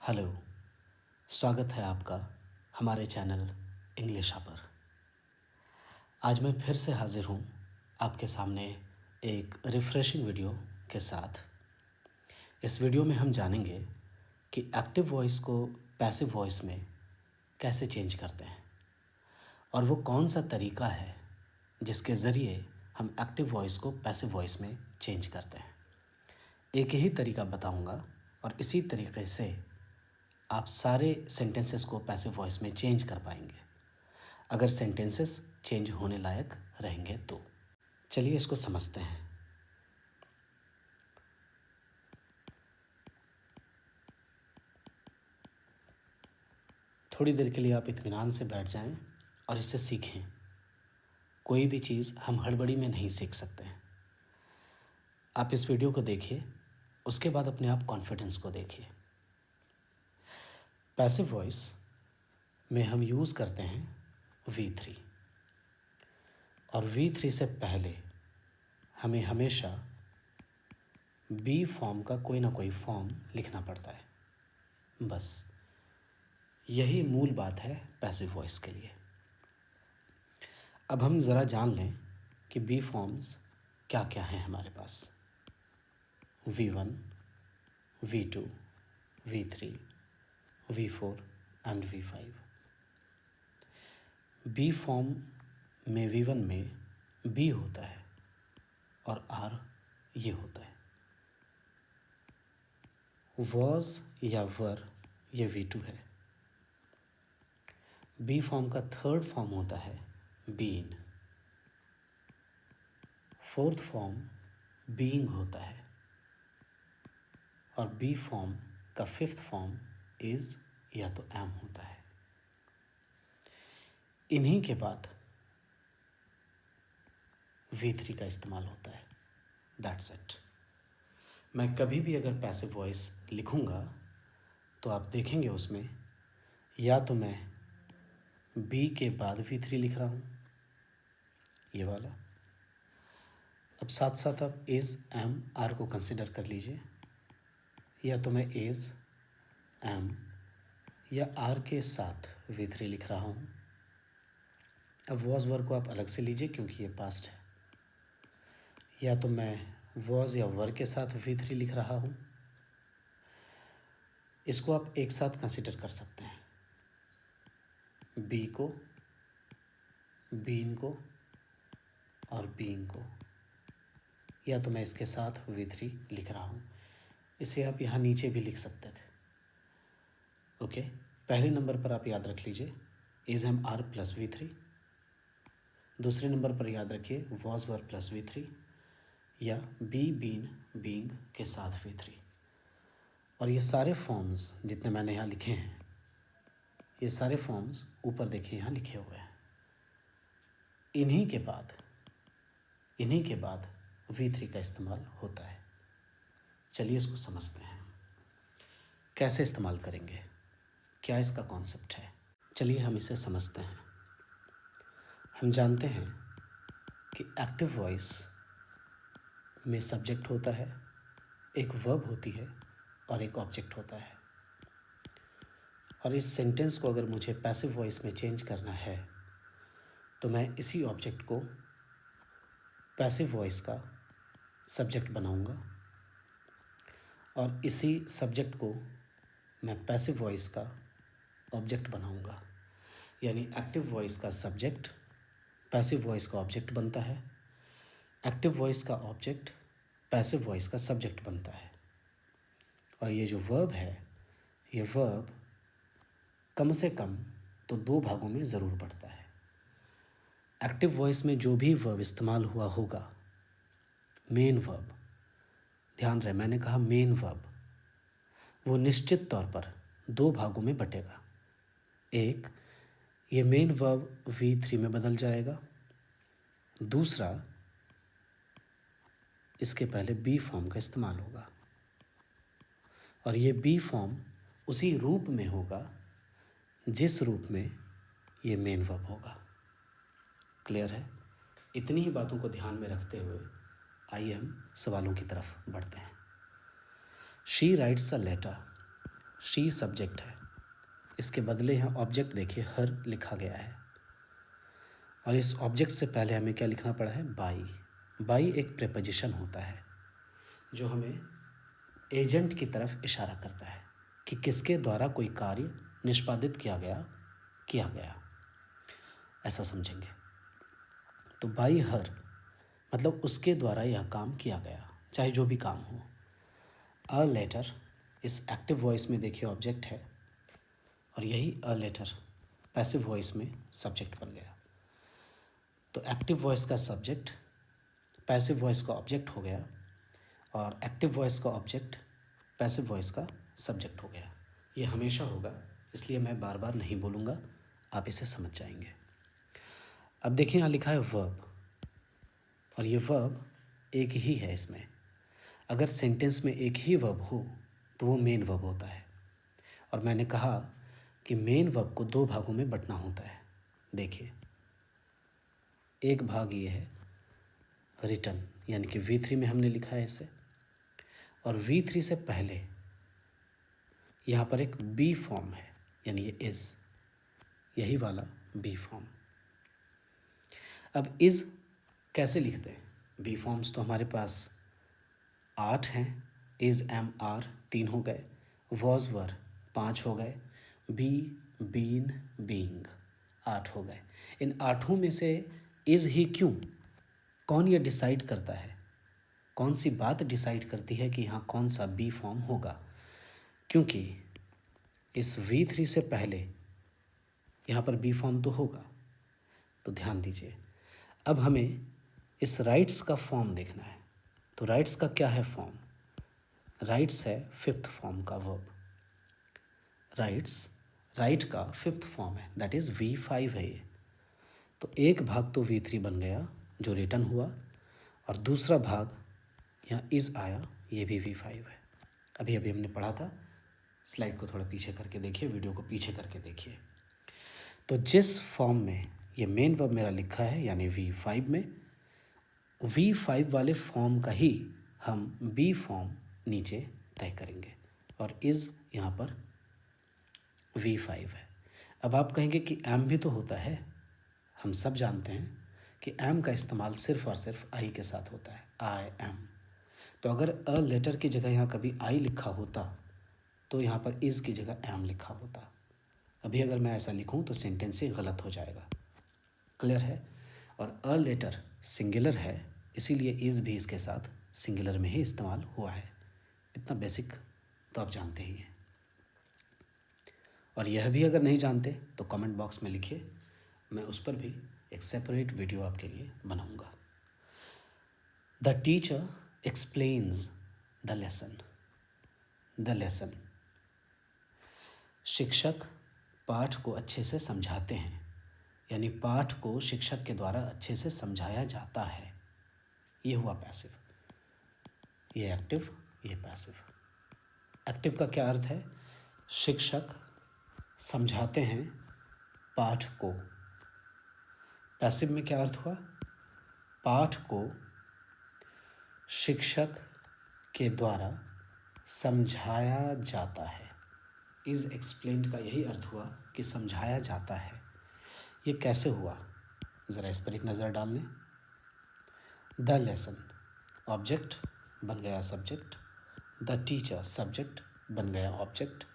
Hello. स्वागत है आपका हमारे चैनल इंग्लिशा पर। आज मैं फिर से हाजिर हूँ आपके सामने एक रिफ़्रेशिंग वीडियो के साथ। इस वीडियो में हम जानेंगे कि एक्टिव वॉइस को पैसिव वॉइस में कैसे चेंज करते हैं और वो कौन सा तरीका है जिसके ज़रिए हम एक्टिव वॉइस को पैसिव वॉइस में चेंज करते हैं। एक ही तरीका बताऊँगा और इसी तरीके से आप सारे सेंटेंसेस को पैसिव वॉइस में चेंज कर पाएंगे, अगर सेंटेंसेस चेंज होने लायक रहेंगे तो। चलिए इसको समझते हैं। थोड़ी देर के लिए आप इत्मीनान से बैठ जाएं और इससे सीखें। कोई भी चीज़ हम हड़बड़ी में नहीं सीख सकते हैं। आप इस वीडियो को देखिए, उसके बाद अपने आप कॉन्फिडेंस को देखिए। पैसिव वॉइस में हम यूज़ करते हैं V3 और V3 से पहले हमें हमेशा बी फॉर्म का कोई ना कोई फॉर्म लिखना पड़ता है। बस यही मूल बात है पैसिव वॉइस के लिए। अब हम ज़रा जान लें कि बी फॉर्म्स क्या क्या हैं हमारे पास। V1, V2, V3, V4 and V5। B form में V1 में बी होता है और आर ये होता है। वॉज या वर ये V2 है। बी फॉर्म का थर्ड फॉर्म होता है बीन। फोर्थ फॉर्म बीइंग होता है और बी फॉर्म का फिफ्थ फॉर्म इज़ या तो एम होता है। इन्हीं के बाद V3 का इस्तेमाल होता है। That's it. मैं कभी भी अगर पैसिव वॉइस लिखूँगा तो आप देखेंगे उसमें या तो मैं बी के बाद V3 लिख रहा हूँ, ये वाला। अब साथ साथ आप इज़ एम आर को कंसिडर कर लीजिए, या तो मैं इज़ एम या आर के साथ V3 लिख रहा हूँ। अब वॉज वर को आप अलग से लीजिए क्योंकि ये पास्ट है। या तो मैं वॉज या वर के साथ V3 लिख रहा हूँ। इसको आप एक साथ कंसिडर कर सकते हैं, बी को, बीन को और बीइंग को। या तो मैं इसके साथ V3 लिख रहा हूँ। इसे आप यहाँ नीचे भी लिख सकते थे। ओके, पहले नंबर पर आप याद रख लीजिए is M R plus V3। दूसरे नंबर पर याद रखिए वॉज वर प्लस V3 या बी बीन बीइंग के साथ V3। और ये सारे फॉर्म्स जितने मैंने यहाँ लिखे हैं, ये सारे फॉर्म्स ऊपर देखिए यहाँ लिखे हुए हैं। इन्हीं के बाद V3 का इस्तेमाल होता है। चलिए इसको समझते हैं, कैसे इस्तेमाल करेंगे, क्या इसका कॉन्सेप्ट है। चलिए हम इसे समझते हैं। हम जानते हैं कि एक्टिव वॉइस में सब्जेक्ट होता है, एक वर्ब होती है और एक ऑब्जेक्ट होता है। और इस सेंटेंस को अगर मुझे पैसिव वॉइस में चेंज करना है तो मैं इसी ऑब्जेक्ट को पैसिव वॉइस का सब्जेक्ट बनाऊंगा और इसी सब्जेक्ट को मैं पैसिव वॉइस का ऑब्जेक्ट बनाऊंगा। यानी एक्टिव वॉइस का सब्जेक्ट पैसिव वॉइस का ऑब्जेक्ट बनता है, एक्टिव वॉइस का ऑब्जेक्ट पैसिव वॉइस का सब्जेक्ट बनता है। और ये जो वर्ब है, ये वर्ब कम से कम तो दो भागों में ज़रूर पड़ता है। एक्टिव वॉइस में जो भी वर्ब इस्तेमाल हुआ होगा, मेन वर्ब, ध्यान रहे मैंने कहा मेन वर्ब, वो निश्चित तौर पर दो भागों में बटेगा। एक, ये मेन वर्ब V3 में बदल जाएगा। दूसरा, इसके पहले बी फॉर्म का इस्तेमाल होगा और ये बी फॉर्म उसी रूप में होगा जिस रूप में ये मेन वर्ब होगा। क्लियर है? इतनी ही बातों को ध्यान में रखते हुए आइए हम सवालों की तरफ बढ़ते हैं। She writes a letter she subject है, इसके बदले यहाँ ऑब्जेक्ट देखिए हर लिखा गया है, और इस ऑब्जेक्ट से पहले हमें क्या लिखना पड़ा है, बाई। बाई एक प्रेपोजिशन होता है जो हमें एजेंट की तरफ इशारा करता है कि किसके द्वारा कोई कार्य निष्पादित किया गया, ऐसा समझेंगे। तो बाई हर मतलब उसके द्वारा यह काम किया गया, चाहे जो भी काम हो। अ लेटर इस एक्टिव वॉइस में देखिए ऑब्जेक्ट है, और यही अ लेटर पैसिव वॉइस में सब्जेक्ट बन गया। तो एक्टिव वॉइस का सब्जेक्ट पैसिव वॉइस का ऑब्जेक्ट हो गया, और एक्टिव वॉइस का ऑब्जेक्ट पैसिव वॉइस का सब्जेक्ट हो गया। ये हमेशा होगा, इसलिए मैं बार बार नहीं बोलूँगा, आप इसे समझ जाएंगे। अब देखिए यहाँ लिखा है वर्ब, और ये वर्ब एक ही है इसमें। अगर सेंटेंस में एक ही वर्ब हो तो वो मेन वर्ब होता है, और मैंने कहा कि मेन वर्ब को दो भागों में बंटना होता है। देखिए, एक भाग ये है रिटर्न, यानी कि V3 में हमने लिखा है इसे, और V3 से पहले यहाँ पर एक बी फॉर्म है, यानी ये इज़, यही वाला बी फॉर्म। अब इज़ कैसे लिखते हैं? बी फॉर्म्स तो हमारे पास 8 हैं। इज़, एम, आर 3 हो गए, वॉज, वर 5 हो गए, बी, बीन, बीइंग 8 हो गए। इन 8 में से इज़ ही क्यों? कौन ये डिसाइड करता है? कौन सी बात डिसाइड करती है कि यहाँ कौन सा बी फॉर्म होगा? क्योंकि इस V3 से पहले यहाँ पर बी फॉर्म तो होगा। तो ध्यान दीजिए, अब हमें इस राइट्स का फॉर्म देखना है। तो राइट्स का क्या है फॉर्म? राइट्स है 5th फॉर्म का वर्ब। राइट्स, राइट का 5th फॉर्म है, दैट इज़ V5 है ये। तो एक भाग तो V3 बन गया जो रिटर्न हुआ, और दूसरा भाग यहाँ इज़ आया, ये भी V5 है। अभी अभी हमने पढ़ा था, स्लाइड को थोड़ा पीछे करके देखिए, वीडियो को पीछे करके देखिए। तो जिस फॉर्म में ये मेन वर्ब मेरा लिखा है, यानी V5 में, V5 वाले फॉर्म का ही हम बी फॉर्म नीचे तय करेंगे, और इज़ यहाँ पर V5 है। अब आप कहेंगे कि एम भी तो होता है। हम सब जानते हैं कि एम का इस्तेमाल सिर्फ और सिर्फ आई के साथ होता है, आई एम। तो अगर अ लेटर की जगह यहाँ कभी आई लिखा होता तो यहाँ पर इज़ की जगह एम लिखा होता। अभी अगर मैं ऐसा लिखूँ तो सेंटेंस ही गलत हो जाएगा। क्लियर है? और अ लेटर सिंगुलर है, इसीलिए इज़ भी इसके साथ सिंगुलर में ही इस्तेमाल हुआ है। इतना बेसिक तो आप जानते ही हैं। और यह भी अगर नहीं जानते तो कमेंट बॉक्स में लिखिए, मैं उस पर भी एक सेपरेट वीडियो आपके लिए बनाऊंगा। The teacher explains the lesson. The lesson, शिक्षक पाठ को अच्छे से समझाते हैं, यानी पाठ को शिक्षक के द्वारा अच्छे से समझाया जाता है। ये हुआ पैसिव, ये एक्टिव, ये पैसिव। एक्टिव का क्या अर्थ है? शिक्षक समझाते हैं पाठ को। पैसिव में क्या अर्थ हुआ? पाठ को शिक्षक के द्वारा समझाया जाता है। इज़ एक्सप्लेन्ड का यही अर्थ हुआ कि समझाया जाता है। ये कैसे हुआ, ज़रा इस पर एक नज़र डाल लें। द लेसन, ऑब्जेक्ट बन गया सब्जेक्ट, द टीचर सब्जेक्ट बन गया ऑब्जेक्ट।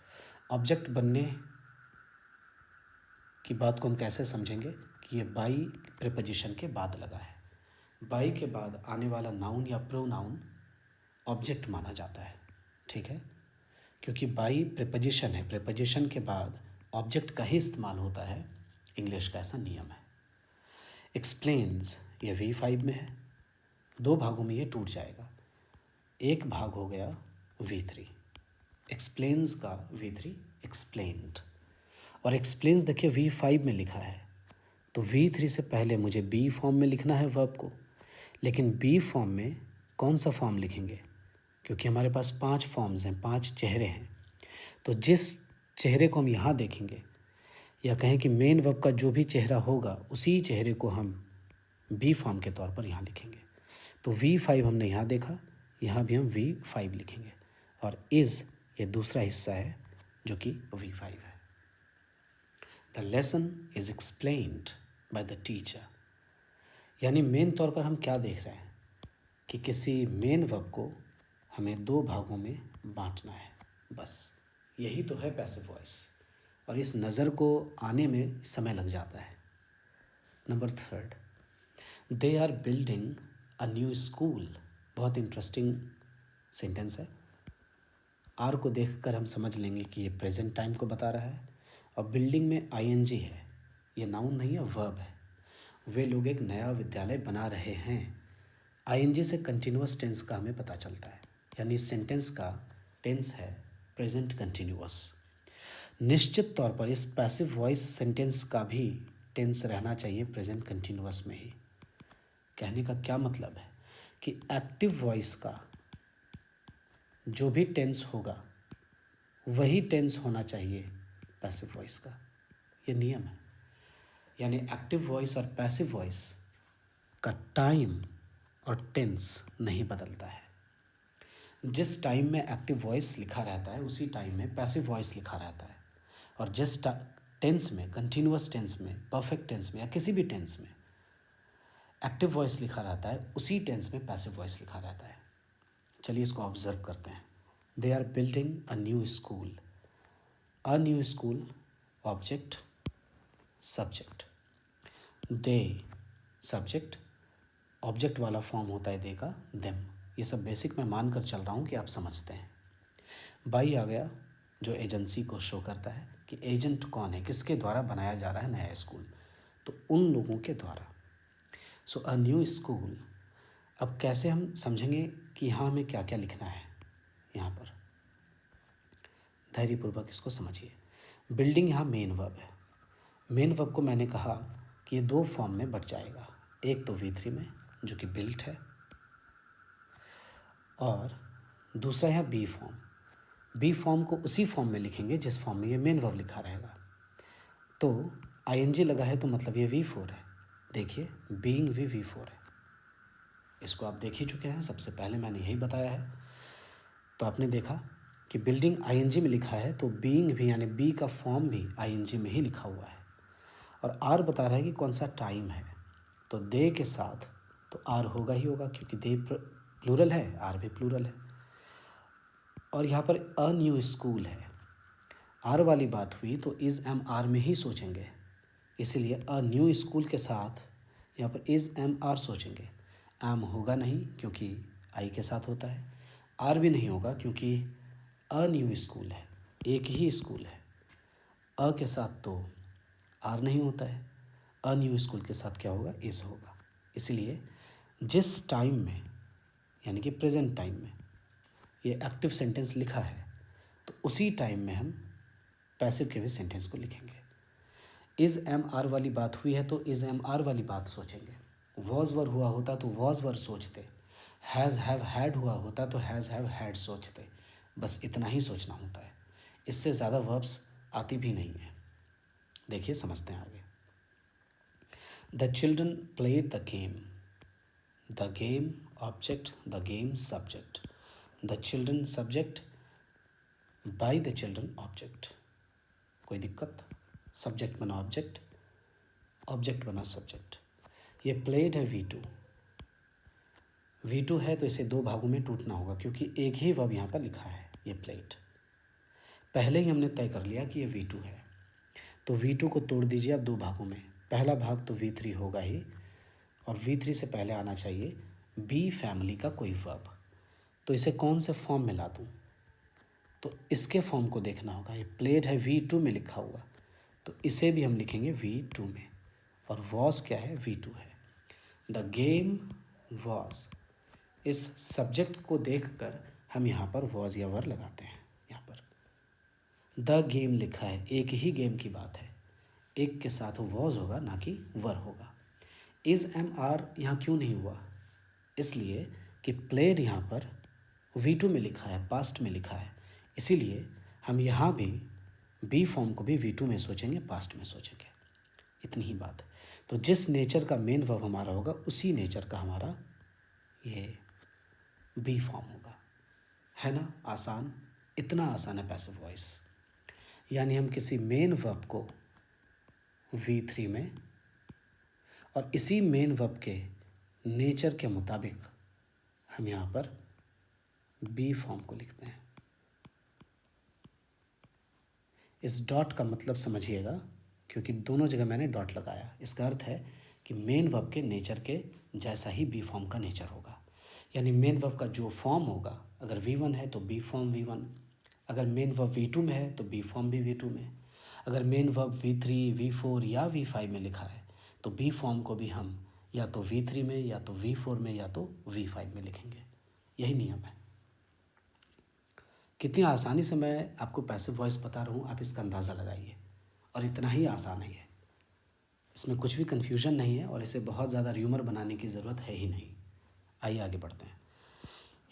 ऑब्जेक्ट बनने की बात को हम कैसे समझेंगे कि ये बाई प्रीपोजिशन के बाद लगा है। बाई के बाद आने वाला नाउन या प्रोनाउन ऑब्जेक्ट माना जाता है, ठीक है? क्योंकि बाई प्रीपोजिशन है, प्रीपोजिशन के बाद ऑब्जेक्ट का ही इस्तेमाल होता है, इंग्लिश का ऐसा नियम है। एक्सप्लेन्स, ये V5 में है, दो भागों में ये टूट जाएगा। एक भाग हो गया V3, एक्सप्लेन्स का V3 एक्सप्लेन्ड, और एक्सप्लेन्स देखिए V5 में लिखा है, तो V3 से पहले मुझे बी फॉर्म में लिखना है वर्ब को, लेकिन बी फॉर्म में कौन सा फॉर्म लिखेंगे? क्योंकि हमारे पास 5 फॉर्म्स हैं, 5 चेहरे हैं, तो जिस चेहरे को हम यहाँ देखेंगे, या कहें कि मेन वर्ब का जो भी चेहरा होगा उसी चेहरे को हम बी फॉर्म के तौर पर यहाँ लिखेंगे। तो V5 हमने यहाँ देखा, यहाँ भी हम V5 लिखेंगे, और इज़ ये दूसरा हिस्सा है जो कि V5 है। The lesson is explained by the teacher, यानी मेन तौर पर हम क्या देख रहे हैं कि किसी मेन वर्ब को हमें दो भागों में बांटना है, बस यही तो है पैसिव वॉइस, और इस नज़र को आने में समय लग जाता है। Number 3, they are building a new school. बहुत इंटरेस्टिंग सेंटेंस है। आर को देखकर हम समझ लेंगे कि ये प्रेजेंट टाइम को बता रहा है, और बिल्डिंग में आईएनजी है, ये नाउन नहीं है, वर्ब है। वे लोग एक नया विद्यालय बना रहे हैं। आईएनजी से कंटिन्यूअस टेंस का हमें पता चलता है, यानी सेंटेंस का टेंस है प्रेजेंट कंटिन्यूअस। निश्चित तौर पर इस पैसिव वॉइस सेंटेंस का भी टेंस रहना चाहिए प्रेजेंट कंटिन्यूअस में ही। कहने का क्या मतलब है कि एक्टिव वॉइस का जो भी टेंस होगा वही टेंस होना चाहिए पैसिव वॉइस का, ये नियम है। यानी एक्टिव वॉइस और पैसिव वॉइस का टाइम और टेंस नहीं बदलता है। जिस टाइम में एक्टिव वॉइस लिखा रहता है उसी टाइम में पैसिव वॉइस लिखा रहता है, और जिस टेंस में, कंटिन्यूअस टेंस में, परफेक्ट टेंस में या किसी भी टेंस में एक्टिव वॉइस लिखा रहता है उसी टेंस में पैसिव वॉइस लिखा रहता है। चलिए इसको ऑब्जर्व करते हैं। They are building a new school. A new school, object, subject. They subject, object वाला फॉर्म होता है दे का, देम। ये सब बेसिक मैं मान कर चल रहा हूँ कि आप समझते हैं। बाई आ गया जो एजेंसी को शो करता है कि एजेंट कौन है, किसके द्वारा बनाया जा रहा है नया स्कूल, तो उन लोगों के द्वारा। सो अ न्यू स्कूल। अब कैसे हम समझेंगे कि यहाँ हमें क्या क्या लिखना है। यहाँ पर धैर्यपूर्वक इसको समझिए। बिल्डिंग यहाँ मेन वर्ब है। मेन वर्ब को मैंने कहा कि ये दो फॉर्म में बट जाएगा, एक तो V3 में जो कि बिल्ट है, और दूसरा है बी फॉर्म। बी फॉर्म को उसी फॉर्म में लिखेंगे जिस फॉर्म में ये मेन वर्ब लिखा रहेगा। तो आईएनजी लगा है तो मतलब ये V4 है। देखिए बीइंग भी V4 है। इसको आप देख ही चुके हैं, सबसे पहले मैंने यही बताया है। तो आपने देखा कि बिल्डिंग आईएनजी में लिखा है तो बीइंग भी, यानी बी का फॉर्म भी आईएनजी में ही लिखा हुआ है। और आर बता रहा है कि कौन सा टाइम है, तो दे के साथ तो आर होगा ही होगा, क्योंकि दे प्लूरल है, आर भी प्लूरल है। और यहाँ पर अ न्यू स्कूल है, आर वाली बात हुई तो इज़ एम आर में ही सोचेंगे, इसीलिए अ न्यू स्कूल के साथ यहाँ पर इज़ एम आर सोचेंगे। एम होगा नहीं क्योंकि आई के साथ होता है, आर भी नहीं होगा क्योंकि अ न्यू स्कूल है, एक ही स्कूल है। अ के साथ तो आर नहीं होता है, अ न्यू स्कूल के साथ क्या होगा, इज़ होगा। इसलिए जिस टाइम में, यानी कि प्रेजेंट टाइम में ये एक्टिव सेंटेंस लिखा है तो उसी टाइम में हम पैसिव के भी सेंटेंस को लिखेंगे। इज़ एम आर वाली बात हुई है तो इज़ एम आर वाली बात सोचेंगे। वॉज वर हुआ होता तो वॉज वर सोचते। हैज़ हैव हैड हुआ होता तो हैज़ हैव हैड सोचते। बस इतना ही सोचना होता है, इससे ज़्यादा वर्ब्स आती भी नहीं है। देखिए समझते हैं आगे। The children played the game. The game object, the game subject. The children subject, by the children object. कोई दिक्कत? सब्जेक्ट बना ऑब्जेक्ट, ऑब्जेक्ट बना सब्जेक्ट। ये प्लेड है V2। V2 है तो इसे दो भागों में टूटना होगा क्योंकि एक ही वर्ब यहाँ पर लिखा है, ये प्लेड। पहले ही हमने तय कर लिया कि ये V2 है, तो V2 को तोड़ दीजिए आप दो भागों में। पहला भाग तो V3 होगा ही, और V3 से पहले आना चाहिए बी फैमिली का कोई वर्ब। तो इसे कौन से फॉर्म में ला दूँ, तो इसके फॉर्म को देखना होगा। ये प्लेड है V2 में लिखा हुआ, तो इसे भी हम लिखेंगे V2 में, और वॉज क्या है, V2 है। द गेम वॉज, इस सब्जेक्ट को देखकर हम यहाँ पर वॉज या वर लगाते हैं। यहाँ पर द गेम लिखा है, एक ही गेम की बात है, एक के साथ वॉज होगा ना कि वर होगा। इज़ एम आर यहाँ क्यों नहीं हुआ, इसलिए कि प्लेड यहाँ पर V2 में लिखा है, पास्ट में लिखा है, इसीलिए हम यहाँ भी बी फॉर्म को भी V2 में सोचेंगे, पास्ट में सोचेंगे। इतनी ही बात है। तो जिस नेचर का मेन वर्ब हमारा होगा उसी नेचर का हमारा ये बी फॉर्म होगा। है ना आसान? इतना आसान है पैसिव वॉइस। यानी हम किसी मेन वर्ब को V3 में और इसी मेन वर्ब के नेचर के मुताबिक हम यहाँ पर बी फॉर्म को लिखते हैं। इस डॉट का मतलब समझिएगा, क्योंकि दोनों जगह मैंने डॉट लगाया। इसका अर्थ है कि मेन वर्ब के नेचर के जैसा ही बी फॉर्म का नेचर होगा। यानी मेन वर्ब का जो फॉर्म होगा, अगर V1 है तो बी फॉर्म V1, अगर मेन वर्ब V2 में है तो बी फॉर्म भी V2 में, अगर मेन वर्ब V3, V4 या V5 में लिखा है तो बी फॉर्म को भी हम या तो V3 में या तो V4 में या तो V5 में लिखेंगे। यही नियम है। कितनी आसानी से मैं आपको पैसिव वॉइस बता रहा हूँ, आप इसका अंदाज़ा लगाइए। और इतना ही आसान है ये, इसमें कुछ भी कन्फ्यूजन नहीं है और इसे बहुत ज़्यादा र्यूमर बनाने की ज़रूरत है ही नहीं। आइए आगे बढ़ते हैं।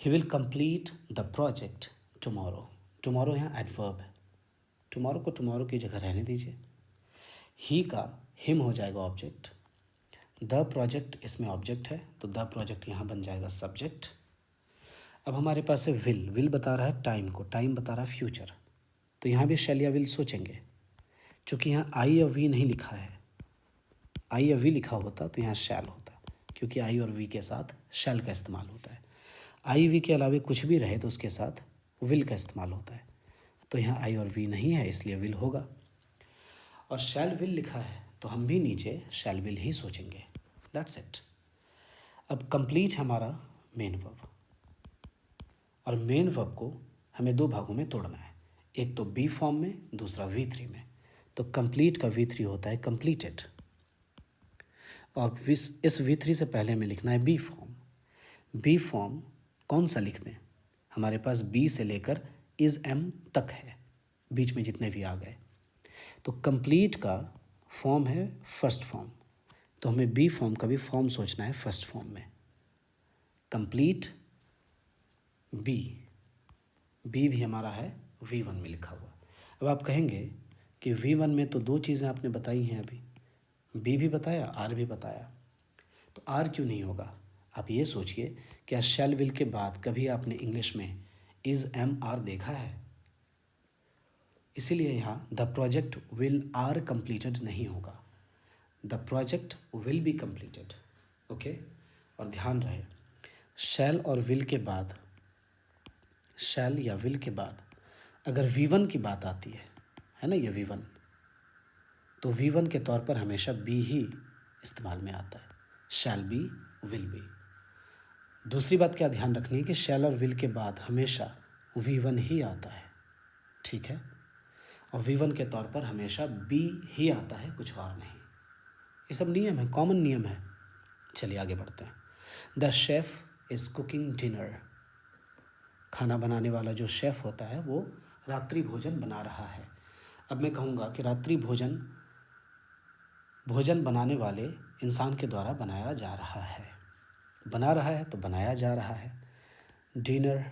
He will complete the project tomorrow. Tomorrow यहाँ एडवर्ब है, टुमारो को टुमारो की जगह रहने दीजिए। ही का हिम हो जाएगा ऑब्जेक्ट, द प्रोजेक्ट इसमें ऑब्जेक्ट है तो द प्रोजेक्ट यहाँ बन जाएगा सब्जेक्ट। अब हमारे पास है विल, विल बता रहा है टाइम को, टाइम बता रहा है फ्यूचर, तो यहाँ भी शैल या विल सोचेंगे। चूँकि यहाँ आई या वी नहीं लिखा है, आई या वी लिखा होता तो यहाँ शैल होता, क्योंकि आई और वी के साथ शैल का इस्तेमाल होता है। आई वी के अलावा कुछ भी रहे तो उसके साथ विल का इस्तेमाल होता है, तो यहाँ आई और वी नहीं है इसलिए विल होगा। और शैल विल लिखा है तो हम भी नीचे शैल विल ही सोचेंगे। That's it. अब कंप्लीट हमारा मेन वर्ब, और मेन वर्ब को हमें दो भागों में तोड़ना है, एक तो बी फॉर्म में, दूसरा V3 में। तो कंप्लीट का V3 होता है कंप्लीटेड, और इस V3 से पहले हमें लिखना है बी फॉर्म। बी फॉर्म कौन सा लिखते हैं? हमारे पास बी से लेकर इज़ एम तक है, बीच में जितने भी आ गए। तो कंप्लीट का फॉर्म है फर्स्ट फॉर्म, तो हमें बी फॉर्म का भी फॉर्म सोचना है फर्स्ट फॉर्म में। कंप्लीट बी, बी भी हमारा है V1 में लिखा हुआ। अब आप कहेंगे कि V1 में तो दो चीज़ें आपने बताई हैं अभी, बी भी बताया, आर भी बताया, तो आर क्यों नहीं होगा? आप ये सोचिए, क्या शैल विल के बाद कभी आपने इंग्लिश में इज़ एम आर देखा है? इसीलिए यहाँ the project will are completed नहीं होगा, the project will be completed. Okay, और ध्यान रहे शैल और विल के बाद, शैल या विल के बाद अगर V1 की बात आती है ना, ये V1, तो V1 के तौर पर हमेशा बी ही इस्तेमाल में आता है, शैल बी, विल बी। दूसरी बात क्या ध्यान रखनी है कि शैल और विल के बाद हमेशा V1 ही आता है, ठीक है, और V1 के तौर पर हमेशा बी ही आता है, कुछ और नहीं। ये सब नियम है, कॉमन नियम है। चलिए आगे बढ़ते हैं। The chef is cooking dinner. खाना बनाने वाला जो शेफ़ होता है वो रात्रि भोजन बना रहा है। अब मैं कहूँगा कि रात्रि भोजन भोजन बनाने वाले इंसान के द्वारा बनाया जा रहा है। बना रहा है तो बनाया जा रहा है। Dinner,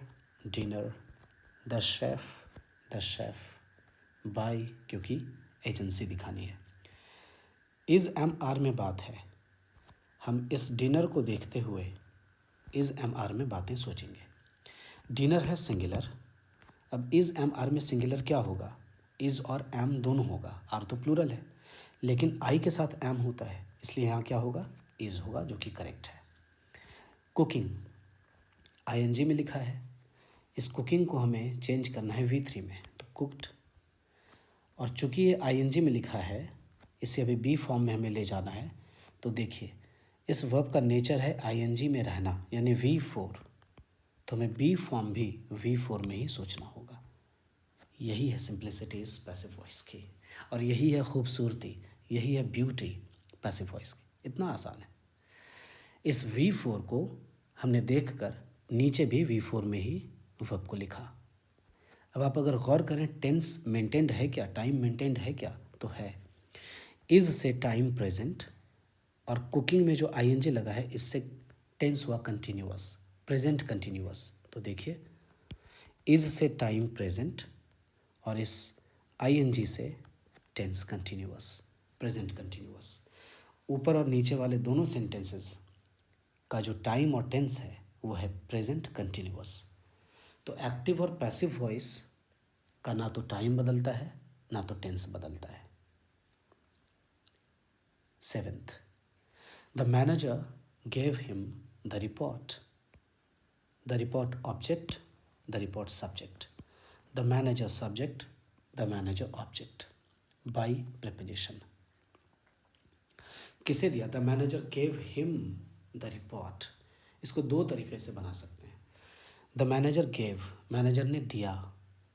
dinner, the chef, by, क्योंकि एजेंसी दिखानी है। इज़ एम आर में बात है, हम इस डिनर को देखते हुए इज़ एम आर में बातें सोचेंगे। डिनर है सिंगुलर, अब इज़ एम आर में सिंगुलर क्या होगा? इज़ और एम दोनों होगा, आर तो प्लूरल है, लेकिन आई के साथ एम होता है, इसलिए यहाँ क्या होगा? इज़ होगा, जो कि करेक्ट है। कुकिंग ING में लिखा है, इस कुकिंग को हमें चेंज करना है V3 में, तो कुक्ड, और चूँकि ये ING में लिखा है इसे अभी बी फॉर्म में हमें ले जाना है, तो देखिए इस वर्ब का नेचर है ING में रहना, यानी V4, तो हमें बी फॉर्म भी V4 में ही सोचना होगा। यही है सिंप्लिसिटी इस पैसिव वॉइस की, और यही है खूबसूरती, यही है ब्यूटी पैसिव वॉइस की। इतना आसान है। इस V4 को हमने देखकर नीचे भी V4 में ही वर्ब को लिखा। अब आप अगर गौर करें, टेंस मेंटेन्ड है क्या, टाइम मेंटेन्ड है क्या? तो है। इज़ से टाइम प्रेजेंट, और कुकिंग में जो ING लगा है इससे टेंस हुआ कंटिन्यूअस, प्रेजेंट कंटिन्यूअस। तो देखिए इज़ से टाइम प्रेजेंट और इस ING से टेंस कंटिन्यूअस, प्रेजेंट कंटिन्यूअस। ऊपर और नीचे वाले दोनों सेंटेंसेस का जो टाइम और टेंस है वो है प्रेजेंट कंटिन्यूअस। तो एक्टिव और पैसिव वॉइस का ना तो टाइम बदलता है ना तो टेंस बदलता है। 7th, the manager gave him the report. The report object, the report subject, the manager subject, the manager object, by preposition. किसे दिया? The manager gave him the report. इसको दो तरीके से बना सकते हैं। द मैनेजर गेव, मैनेजर ने दिया,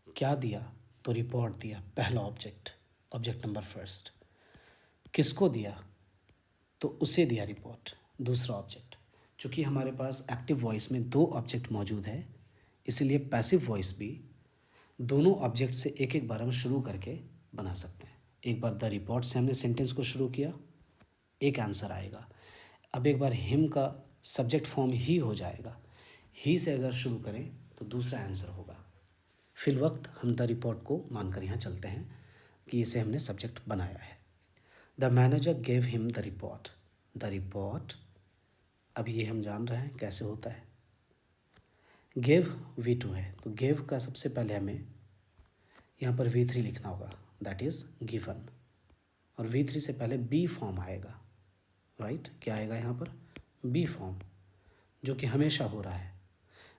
क्या दिया? तो रिपोर्ट दिया, पहला ऑब्जेक्ट, ऑब्जेक्ट नंबर फर्स्ट। किसको दिया? तो उसे दिया रिपोर्ट, दूसरा ऑब्जेक्ट। चूँकि हमारे पास एक्टिव वॉइस में दो ऑब्जेक्ट मौजूद है, इसीलिए पैसिव वॉइस भी दोनों ऑब्जेक्ट से एक एक बार हम शुरू करके बना सकते हैं। एक बार द रिपोर्ट से हमने सेंटेंस को शुरू किया, एक आंसर आएगा। अब एक बार हिम का सब्जेक्ट फॉर्म ही हो जाएगा, ही से अगर शुरू करें तो दूसरा आंसर होगा। फिल वक्त हम द रिपोर्ट को मानकर यहाँ चलते हैं कि इसे हमने सब्जेक्ट बनाया है। The manager gave him the report. The report, अब ये हम जान रहे हैं कैसे होता है। गेव V2 है, तो गेव का सबसे पहले हमें यहाँ पर V3 लिखना होगा, दैट इज़ गिवन। और V3 से पहले बी फॉर्म आएगा, राइट? क्या आएगा यहाँ पर? बी फॉर्म, जो कि हमेशा हो रहा है।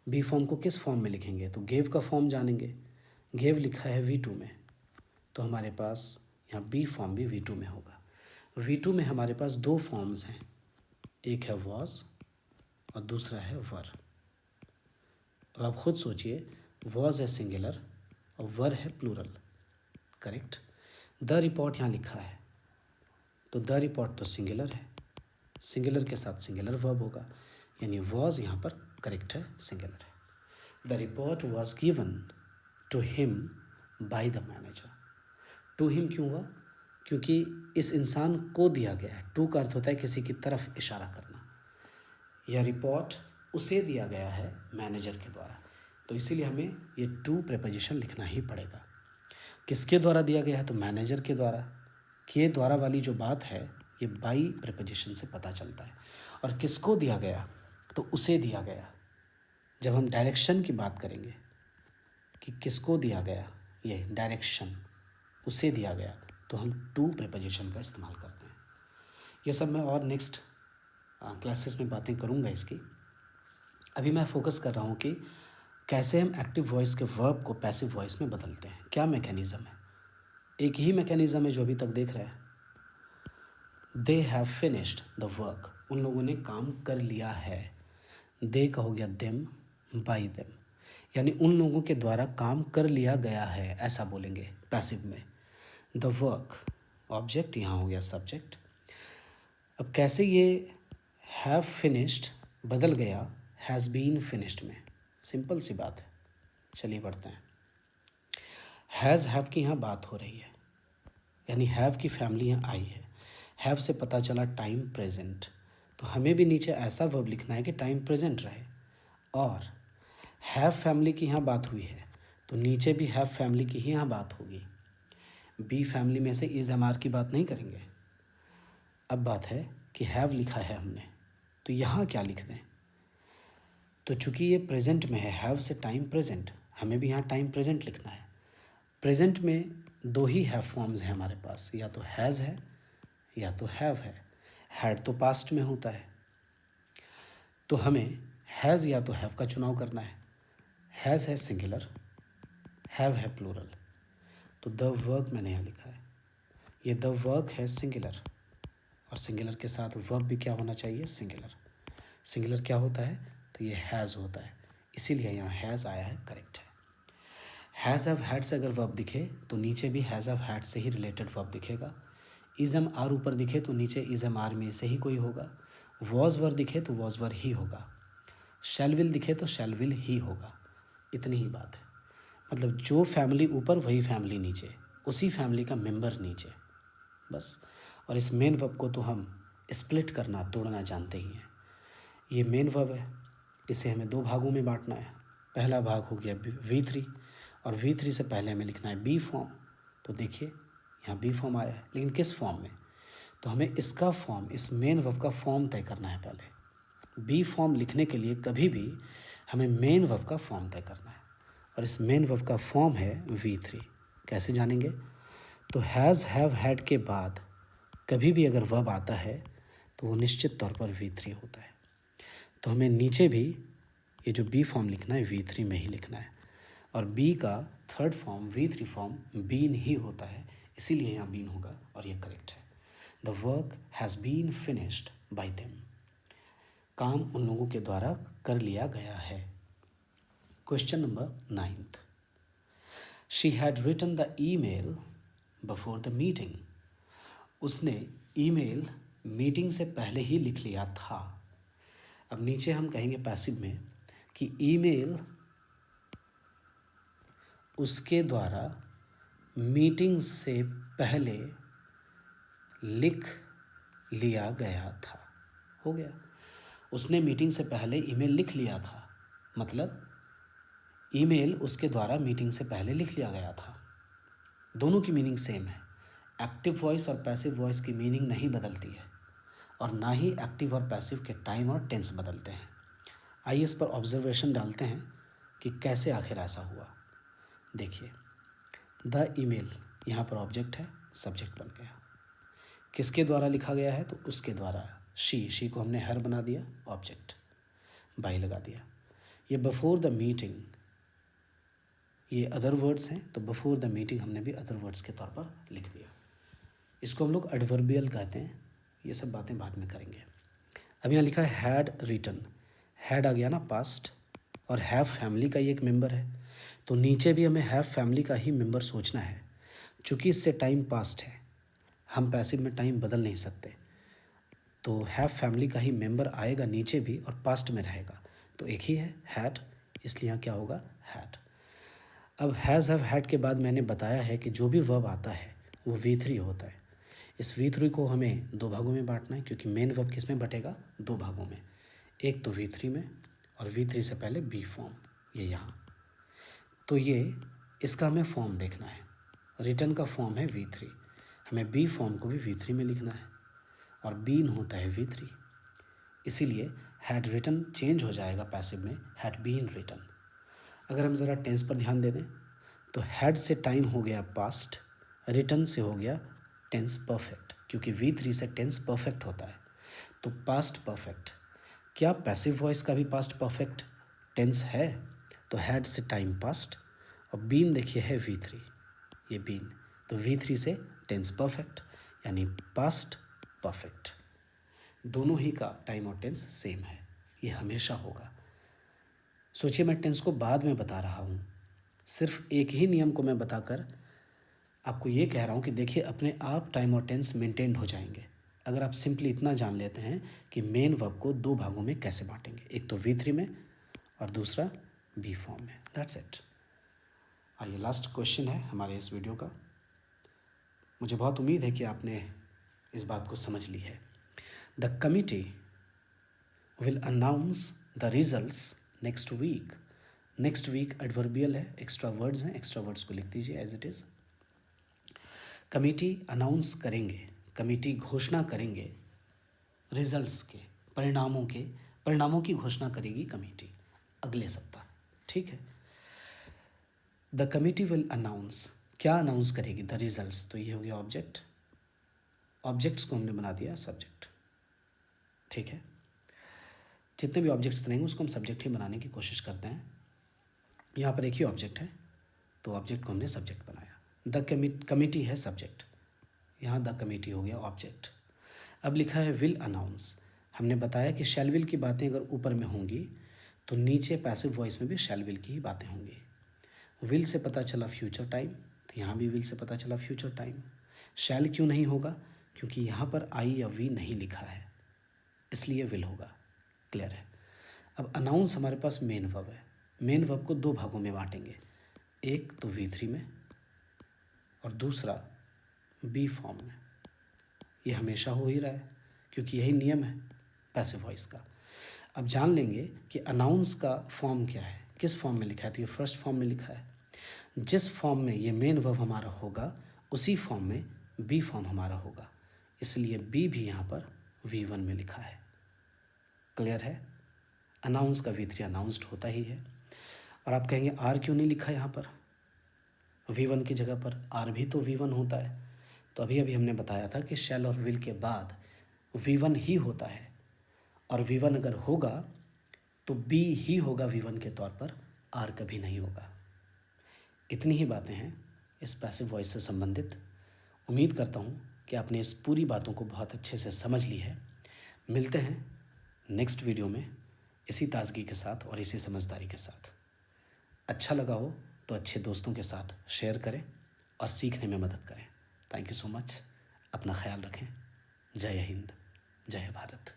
बी फॉर्म को किस फॉर्म में लिखेंगे? तो गेव का फॉर्म जानेंगे। गेव लिखा है V2 में, तो हमारे पास यहाँ बी फॉर्म भी V2 में होगा। V2 में हमारे पास दो फॉर्म्स हैं, एक है वॉज और दूसरा है वर। अब आप खुद सोचिए, वॉज है सिंगुलर और वर है प्लूरल, करेक्ट? द रिपोर्ट यहाँ लिखा है, तो द रिपोर्ट तो सिंगुलर है, सिंगुलर के साथ सिंगुलर वर्ब होगा, यानी वॉज यहाँ पर करेक्ट है, सिंगुलर है। The report was given to him by the manager. To him क्यों हुआ? क्योंकि इस इंसान को दिया गया है। टू का अर्थ होता है किसी की तरफ इशारा करना। यह रिपोर्ट उसे दिया गया है मैनेजर के द्वारा, तो इसीलिए हमें ये टू प्रेपोजिशन लिखना ही पड़ेगा। किसके द्वारा दिया गया है? तो मैनेजर के द्वारा। के द्वारा वाली जो बात है ये बाई प्रेपोजिशन से पता चलता है। और किसको दिया गया? तो उसे दिया गया। जब हम डायरेक्शन की बात करेंगे कि किसको दिया गया, ये डायरेक्शन उसे दिया गया, तो हम टू प्रेपोजिशन का इस्तेमाल करते हैं। ये सब मैं और नेक्स्ट क्लासेस में बातें करूँगा इसकी। अभी मैं फोकस कर रहा हूँ कि कैसे हम एक्टिव वॉइस के वर्ब को पैसिव वॉइस में बदलते हैं, क्या मैकेनिज़्म है। एक ही मैकेनिज़्म है जो अभी तक देख रहे हैं। They have finished the work, उन लोगों ने काम कर लिया है। दे का हो गया देम, बाय देम, यानी उन लोगों के द्वारा काम कर लिया गया है, ऐसा बोलेंगे पैसिव में। द वर्क ऑब्जेक्ट, यहाँ हो गया सब्जेक्ट। अब कैसे ये हैव फिनिश्ड बदल गया हैज़ बीन फिनिश्ड में? सिंपल सी बात है, चलिए बढ़ते हैं। हैज़ हैव की यहाँ बात हो रही है, यानी हैव की फैमिली यहाँ आई है। हैव से पता चला टाइम प्रेजेंट, तो हमें भी नीचे ऐसा वर्ब लिखना है कि टाइम प्रेजेंट रहे। और हैव फैमिली की यहाँ बात हुई है, तो नीचे भी हैव फैमिली की ही यहाँ बात होगी। बी फैमिली में से इज़ एम आर की बात नहीं करेंगे। अब बात है कि हैव लिखा है हमने, तो यहाँ क्या लिख दें? तो चूंकि ये प्रेजेंट में है, हैव से टाइम प्रेजेंट, हमें भी यहाँ टाइम प्रेजेंट लिखना है। प्रेजेंट में दो ही हैव फॉर्म्स हैं हमारे पास, या तो हैज़ है या तो हैव है। हैड तो पास्ट में होता है, तो हमें हैज़ या तो हैव का चुनाव करना है। हैज़ है सिंगुलर, हैव है प्लूरल, तो द वर्क मैंने यहाँ लिखा है। ये द वर्क है सिंगुलर, और सिंगुलर के साथ वर्ब भी क्या होना चाहिए? सिंगुलर। सिंगुलर क्या होता है? तो ये हैज़ होता है, इसीलिए यहाँ हैज़ आया है, करेक्ट है। हैज़ हैव हैड से अगर वर्ब दिखे तो नीचे भी हैज़ हैव हैड से ही रिलेटेड वर्ब दिखेगा। इज़ एम आर ऊपर दिखे तो नीचे इज़ एम आर में से ही कोई होगा। वॉज वर दिखे तो वॉज वर ही होगा। शैल विल दिखे तो शैल विल ही होगा। इतनी ही बात है, मतलब जो फैमिली ऊपर वही फैमिली नीचे, उसी फैमिली का मेंबर नीचे, बस। और इस मेन वर्ब को तो हम स्प्लिट करना, तोड़ना जानते ही हैं। ये मेन वर्ब है, इसे हमें दो भागों में बांटना है। पहला भाग हो गया V3, और V3 से पहले हमें लिखना है बी फॉर्म। तो देखिए यहाँ बी फॉर्म आया है, लेकिन किस फॉर्म में? तो हमें इसका फॉर्म, इस मेन वर्ब का फॉर्म तय करना है पहले। बी फॉर्म लिखने के लिए कभी भी हमें मेन वर्ब का फॉर्म तय करना है, और इस मेन वर्ब का फॉर्म है V3। कैसे जानेंगे? तो हैज़ हैव हैड के बाद कभी भी अगर वर्ब आता है तो वो निश्चित तौर पर V3 होता है। तो हमें नीचे भी ये जो बी फॉर्म लिखना है V3 में ही लिखना है, और बी का third form V3 form been ही होता है, इसीलिए यहाँ बीन होगा और ये करेक्ट है। The work has been finished by them, काम उन लोगों के द्वारा कर लिया गया है। Question number 9th, she had written the email before the meeting, उसने ईमेल मीटिंग से पहले ही लिख लिया था। अब नीचे हम कहेंगे पैसिव में कि ईमेल उसके द्वारा मीटिंग से पहले लिख लिया गया था। हो गया, उसने मीटिंग से पहले ईमेल लिख लिया था, मतलब ईमेल उसके द्वारा मीटिंग से पहले लिख लिया गया था। दोनों की मीनिंग सेम है। एक्टिव वॉइस और पैसिव वॉइस की मीनिंग नहीं बदलती है, और ना ही एक्टिव और पैसिव के टाइम और टेंस बदलते हैं। आइए इस पर ऑब्जर्वेशन डालते हैं कि कैसे आखिर ऐसा हुआ। देखिए, द ईमेल यहाँ पर ऑब्जेक्ट है, सब्जेक्ट बन गया। किसके द्वारा लिखा गया है? तो उसके द्वारा। शी को हमने हर बना दिया, ऑब्जेक्ट बाई लगा दिया। ये बिफोर द मीटिंग, ये अदर वर्ड्स हैं, तो बिफोर द मीटिंग हमने भी अदर वर्ड्स के तौर पर लिख दिया। इसको हम लोग एडवर्बियल कहते हैं। ये सब बातें बाद में करेंगे। अब यहाँ लिखा है हैड रिटन, हैड आ गया ना पास्ट, और हैव फैमिली का ही एक मेंबर है, तो नीचे भी हमें हैव फैमिली का ही मेंबर सोचना है। चूँकि इससे टाइम पास्ट है, हम पैसिव में टाइम बदल नहीं सकते, तो हैव फैमिली का ही मेंबर आएगा नीचे भी और पास्ट में रहेगा, तो एक ही है हैड, इसलिए यहाँ क्या होगा? हैड। अब हैज़ हैव हैड के बाद मैंने बताया है कि जो भी वर्ब आता है वो V3 होता है। इस V3 को हमें दो भागों में बांटना है, क्योंकि मेन वर्ब किस में बटेगा? दो भागों में, एक तो V3 में और V3 से पहले बी फॉर्म, ये यहाँ। तो ये इसका हमें फॉर्म देखना है। रिटर्न का फॉर्म है V3, हमें बी फॉर्म को भी V3 में लिखना है, और बीन होता है V3, इसीलिए हैड रिटन चेंज हो जाएगा पैसिव में, हैड बीन रिटन। अगर हम ज़रा टेंस पर ध्यान दे दें तो हैड से टाइम हो गया पास्ट, रिटन से हो गया टेंस परफेक्ट, क्योंकि V3 से टेंस परफेक्ट होता है, तो पास्ट परफेक्ट। क्या पैसिव वॉइस का भी पास्ट परफेक्ट टेंस है? तो हैड से टाइम पास्ट, और बीन देखिए है V3, ये बीन, तो V3 से टेंस परफेक्ट यानी पास्ट परफेक्ट। दोनों ही का टाइम और टेंस सेम है, ये हमेशा होगा। सोचिए, मैं टेंस को बाद में बता रहा हूँ, सिर्फ एक ही नियम को मैं बताकर आपको ये कह रहा हूँ कि देखिए अपने आप टाइम और टेंस मेंटेन हो जाएंगे अगर आप सिंपली इतना जान लेते हैं कि मेन वर्ब को दो भागों में कैसे बांटेंगे, एक तो V3 में और दूसरा बी फॉर्म में। That's it. आइए, लास्ट क्वेश्चन है हमारे इस वीडियो का। मुझे बहुत उम्मीद है कि आपने इस बात को समझ ली है। The committee will announce the results next week. Next week adverbial है, एक्स्ट्रा वर्ड्स हैं, एक्स्ट्रा वर्ड्स को लिख दीजिए as it is. Committee announce करेंगे, कमिटी घोषणा करेंगे रिजल्ट्स के, परिणामों की घोषणा करेगी कमिटी अगले सप्ताह। ठीक है। द कमिटी विल अनाउंस, क्या अनाउंस करेगी? द रिजल्ट्स, तो ये हो गया ऑब्जेक्ट, ऑब्जेक्ट्स को हमने बना दिया सब्जेक्ट। ठीक है, जितने भी ऑब्जेक्ट्स रहेंगे उसको हम सब्जेक्ट ही बनाने की कोशिश करते हैं। यहाँ पर एक ही ऑब्जेक्ट है, तो ऑब्जेक्ट को हमने सब्जेक्ट बनाया। द कमिटी है सब्जेक्ट, यहाँ द कमिटी हो गया ऑब्जेक्ट। अब लिखा है विल अनाउंस। हमने बताया कि शैल विल की बातें अगर ऊपर में होंगी तो नीचे पैसिव वॉइस में भी शैल विल की ही बातें होंगी। विल से पता चला फ्यूचर टाइम, तो यहाँ भी विल से पता चला फ्यूचर टाइम। शैल क्यों नहीं होगा? क्योंकि यहाँ पर आई या वी नहीं लिखा है, इसलिए विल होगा। क्लियर है। अब अनाउंस हमारे पास मेन वर्ब है, मेन वर्ब को दो भागों में बांटेंगे, एक तो V3 में और दूसरा बी फॉर्म में। ये हमेशा हो ही रहा है क्योंकि यही नियम है पैसिव वॉइस का। अब जान लेंगे कि अनाउंस का फॉर्म क्या है, किस फॉर्म में लिखा है। तो ये फर्स्ट फॉर्म में लिखा है, जिस फॉर्म में ये मेन वर्ब हमारा होगा उसी फॉर्म में बी फॉर्म हमारा होगा, इसलिए बी भी यहाँ पर V1 में लिखा है। क्लियर है। अनाउंस का V3 अनाउंस्ड होता ही है। और आप कहेंगे आर क्यों नहीं लिखा यहाँ पर? V1 की जगह पर R भी तो V1 होता है। तो अभी अभी हमने बताया था कि शैल और विल के बाद V1 ही होता है, और V1 अगर होगा तो B ही होगा V1 के तौर पर, R कभी नहीं होगा। इतनी ही बातें हैं इस पैसिव वॉइस से संबंधित। उम्मीद करता हूँ कि आपने इस पूरी बातों को बहुत अच्छे से समझ ली है। मिलते हैं नेक्स्ट वीडियो में इसी ताजगी के साथ और इसी समझदारी के साथ। अच्छा लगा हो तो अच्छे दोस्तों के साथ शेयर करें और सीखने में मदद करें। Thank you so much. अपना ख्याल रखें। जय हिंद, जय भारत।